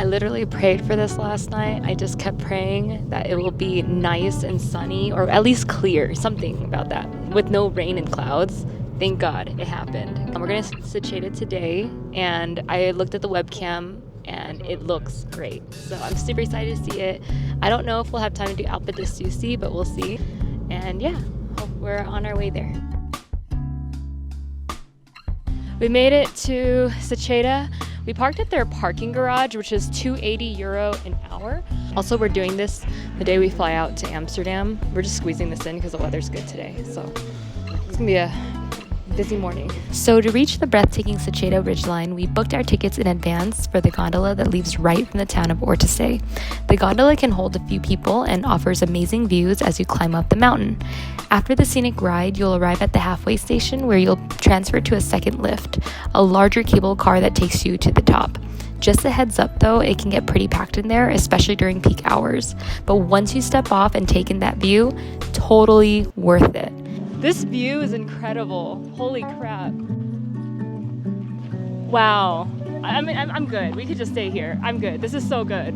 literally prayed for this last night. I just kept praying that it will be nice and sunny, or at least clear, something about that, with no rain and clouds. Thank God it happened. We're gonna Seceda today, and I looked at the webcam and it looks great. So I'm super excited to see it. I don't know if we'll have time to do Alpine, but we'll see. And yeah, hope we're on our way there. We made it to Seceda. We parked at their parking garage, which is €280 an hour. Also, we're doing this the day we fly out to Amsterdam. We're just squeezing this in because the weather's good today. So it's gonna be a busy morning. So to reach the breathtaking Seceda ridgeline, we booked our tickets in advance for the gondola that leaves right from the town of Ortisei. The gondola can hold a few people and offers amazing views as you climb up the mountain. After the scenic ride, you'll arrive at the halfway station where you'll transfer to a second lift, a larger cable car that takes you to the top. Just a heads up though, it can get pretty packed in there, especially during peak hours. But once you step off and take in that view, totally worth it. This view is incredible. Holy crap. Wow. I'm good. We could just stay here. I'm good. This is so good.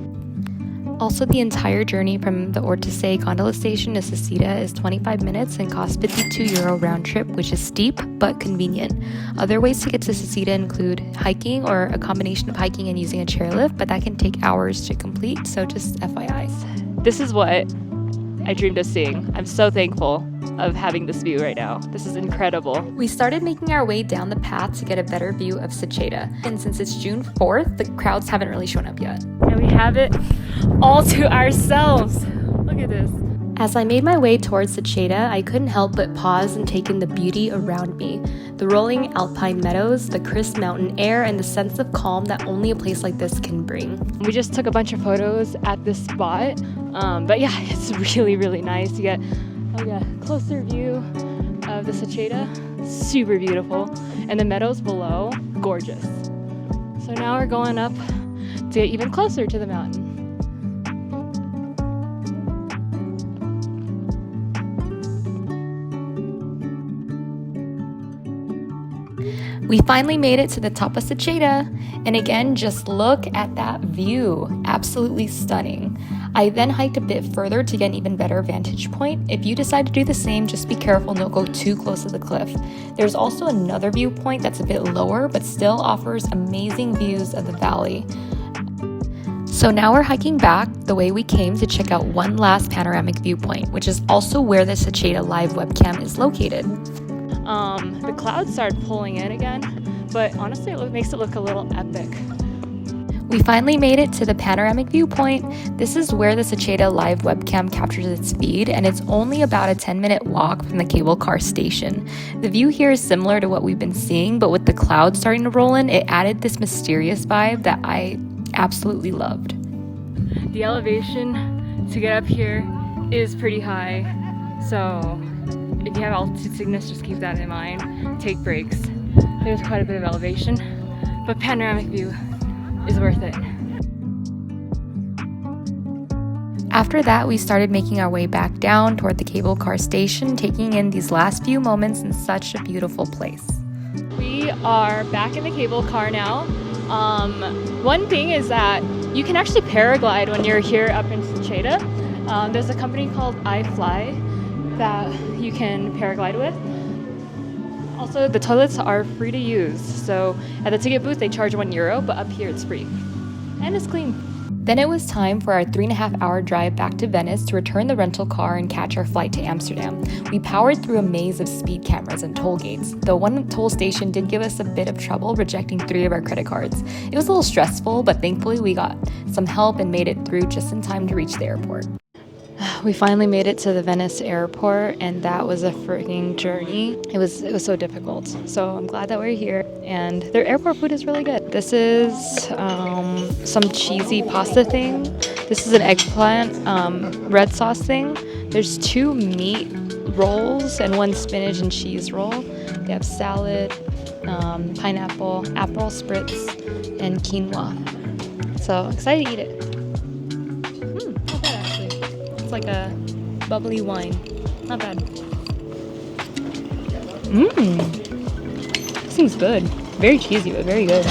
Also, the entire journey from the Ortisei gondola station to Seceda is 25 minutes and costs €52 round trip, which is steep but convenient. Other ways to get to Seceda include hiking or a combination of hiking and using a chairlift, but that can take hours to complete, so just FYI. This is what I dreamed of seeing. I'm so thankful of having this view right now. This is incredible. We started making our way down the path to get a better view of Seceda. And since it's June 4th, the crowds haven't really shown up yet. And we have it all to ourselves. Look at this. As I made my way towards Seceda, I couldn't help but pause and take in the beauty around me. The rolling Alpine meadows, the crisp mountain air, and the sense of calm that only a place like this can bring. We just took a bunch of photos at this spot. But yeah, it's really, really nice. You get a closer view of the Seceda. Super beautiful. And the meadows below, gorgeous. So now we're going up to get even closer to the mountain. We finally made it to the top of Seceda, and again, just look at that view. Absolutely stunning. I then hiked a bit further to get an even better vantage point. If you decide to do the same, just be careful, don't go too close to the cliff. There's also another viewpoint that's a bit lower, but still offers amazing views of the valley. So now we're hiking back the way we came to check out one last panoramic viewpoint, which is also where the Seceda live webcam is located. The clouds started pulling in again, but honestly it makes it look a little epic. We finally made it to the panoramic viewpoint. This is where the Seceda live webcam captures its feed, and it's only about a 10-minute walk from the cable car station. The view here is similar to what we've been seeing, but with the clouds starting to roll in, it added this mysterious vibe that I absolutely loved. The elevation to get up here is pretty high, so if you have altitude sickness, just keep that in mind. Take breaks. There's quite a bit of elevation, but panoramic view is worth it. After that, we started making our way back down toward the cable car station, taking in these last few moments in such a beautiful place. We are back in the cable car now. One thing is that you can actually paraglide when you're here up in Seceda. There's a company called iFly that you can paraglide with. Also, the toilets are free to use. So at the ticket booth, they charge €1, but up here it's free. And it's clean. Then it was time for our 3.5-hour drive back to Venice to return the rental car and catch our flight to Amsterdam. We powered through a maze of speed cameras and toll gates, though one toll station did give us a bit of trouble rejecting 3 of our credit cards. It was a little stressful, but thankfully we got some help and made it through just in time to reach the airport. We finally made it to the Venice airport, and that was a freaking journey. It was so difficult. So I'm glad that we're here, and their airport food is really good. This is some cheesy pasta thing. This is an eggplant red sauce thing. There's 2 meat rolls and 1 spinach and cheese roll. They have salad, pineapple, apple spritz, and quinoa. So excited to eat it. Not bad actually. It's like a bubbly wine. Not bad. This thing's good. Very cheesy, but very good.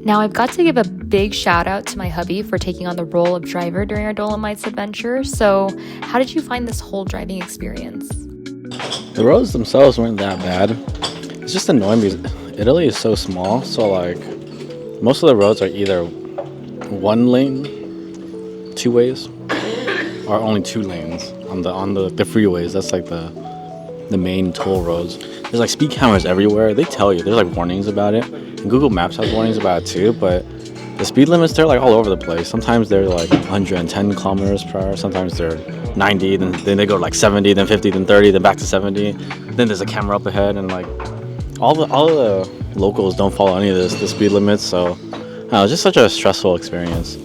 Now, I've got to give a big shout out to my hubby for taking on the role of driver during our Dolomites adventure. So, how did you find this whole driving experience? The roads themselves weren't that bad. It's just annoying because Italy is so small, so like most of the roads are either one lane, two ways, or only two lanes on the freeways. That's like the main toll roads. There's like speed cameras everywhere. They tell you, there's like warnings about it. And Google Maps has warnings about it too, but the speed limits, they're like all over the place. Sometimes they're like 110 kilometers per hour, sometimes they're 90, then they go like 70, then 50, then 30, then back to 70. Then there's a camera up ahead, and like all the locals don't follow any of the speed limits, so it's just such a stressful experience.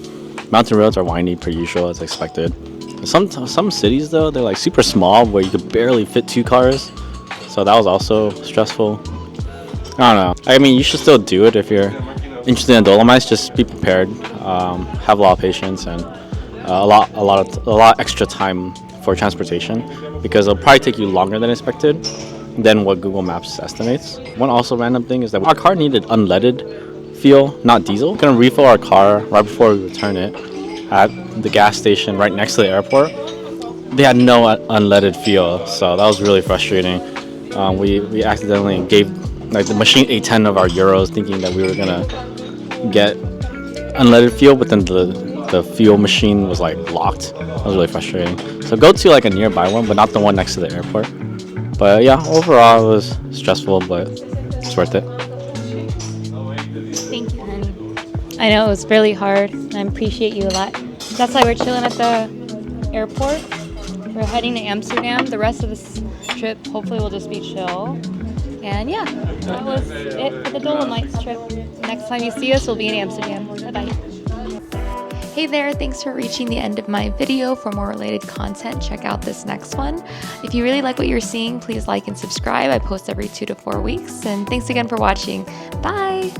Mountain roads are windy per usual, as expected. Some cities though, they're like super small where you could barely fit two cars, so that was also stressful. I don't know. I mean, you should still do it if you're interested in Dolomites. Just be prepared, have a lot of patience, and a lot extra time for transportation, because it'll probably take you longer than expected than what Google Maps estimates. One also random thing is that our car needed unleaded fuel, not diesel. We're gonna refill our car right before we return it at the gas station right next to the airport. They had no unleaded fuel, so that was really frustrating. We accidentally gave, like, the machine ate 10 of our euros thinking that we were gonna get unleaded fuel, but then the fuel machine was like locked. That was really frustrating. So go to like a nearby one, but not the one next to the airport. But yeah, overall it was stressful, but it's worth it. Thank you, honey. I know it was really hard, and I appreciate you a lot. That's why we're chilling at the airport. We're heading to Amsterdam. The rest of this trip hopefully will just be chill. And yeah, that was it for the Dolomites trip. Next time you see us, we'll be in Amsterdam. Bye-bye. Hey there, thanks for reaching the end of my video. For more related content, check out this next one. If you really like what you're seeing, please like and subscribe. I post every 2 to 4 weeks. And thanks again for watching. Bye!